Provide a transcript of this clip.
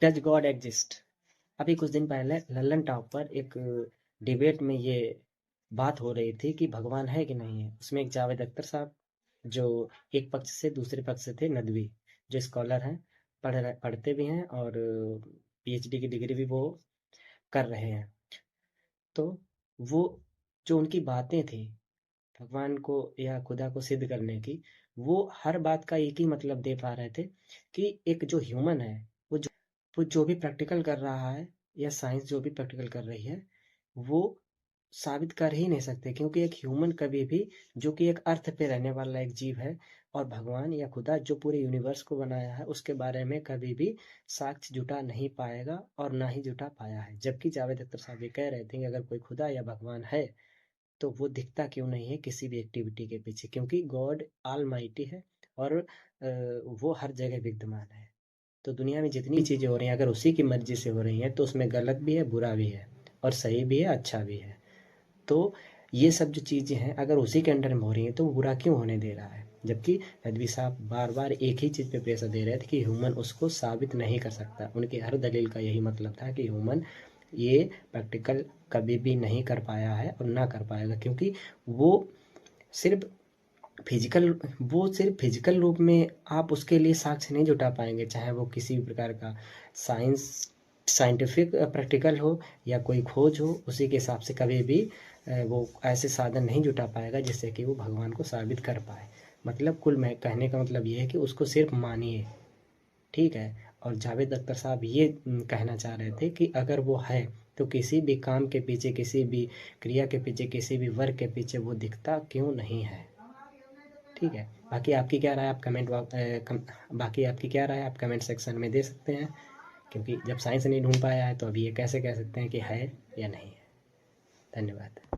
Does God exist. अभी कुछ दिन पहले लल्लन टॉप पर एक डिबेट में ये बात हो रही थी कि भगवान है कि नहीं है। उसमें एक जावेद अख्तर साहब, जो एक पक्ष से दूसरे पक्ष से थे, नदवी, जो स्कॉलर हैं, पढ़ते भी हैं और पीएचडी की डिग्री भी वो कर रहे हैं। तो वो जो उनकी बातें थी भगवान को या खुदा को सिद्ध करने की, वो हर बात का एक ही मतलब दे पा रहे थे कि एक जो ह्यूमन है, वो जो भी प्रैक्टिकल कर रहा है या साइंस जो भी प्रैक्टिकल कर रही है, वो साबित कर ही नहीं सकते, क्योंकि एक ह्यूमन कभी भी, जो कि एक अर्थ पे रहने वाला एक जीव है, और भगवान या खुदा जो पूरे यूनिवर्स को बनाया है उसके बारे में कभी भी साक्ष्य जुटा नहीं पाएगा और ना ही जुटा पाया है। जबकि जावेद अख्तर साहब ये कह रहे थे कि अगर कोई खुदा या भगवान है तो वो दिखता क्यों नहीं है किसी भी एक्टिविटी के पीछे, क्योंकि गॉड ऑलमाइटी है और वो हर जगह विद्यमान है। तो दुनिया में जितनी भी चीज़ें हो रही हैं अगर उसी की मर्जी से हो रही हैं तो उसमें गलत भी है, बुरा भी है, और सही भी है, अच्छा भी है। तो ये सब जो चीज़ें हैं अगर उसी के अंडर में हो रही हैं तो वो बुरा क्यों होने दे रहा है। जबकि नदवी साहब बार बार एक ही चीज़ पे प्रेशर दे रहे थे कि ह्यूमन उसको साबित नहीं कर सकता। उनकी हर दलील का यही मतलब था कि ह्यूमन ये प्रैक्टिकल कभी भी नहीं कर पाया है और ना कर पाएगा, क्योंकि वो सिर्फ फिजिकल वो सिर्फ फिजिकल रूप में आप उसके लिए साक्ष्य नहीं जुटा पाएंगे, चाहे वो किसी भी प्रकार का साइंस साइंटिफिक प्रैक्टिकल हो या कोई खोज हो, उसी के हिसाब से कभी भी वो ऐसे साधन नहीं जुटा पाएगा जिससे कि वो भगवान को साबित कर पाए। मतलब कुल मैं कहने का मतलब ये है कि उसको सिर्फ मानिए, ठीक है। और जावेद अख्तर साहब ये कहना चाह रहे थे कि अगर वो है तो किसी भी काम के पीछे, किसी भी क्रिया के पीछे, किसी भी वर्क के पीछे वो दिखता क्यों नहीं है, ठीक है। बाकी आपकी क्या राय, आप बाकी आपकी क्या राय आप कमेंट सेक्शन में दे सकते हैं, क्योंकि जब साइंस नहीं ढूंढ पाया है तो अभी ये कैसे कह सकते हैं कि है या नहीं है। धन्यवाद।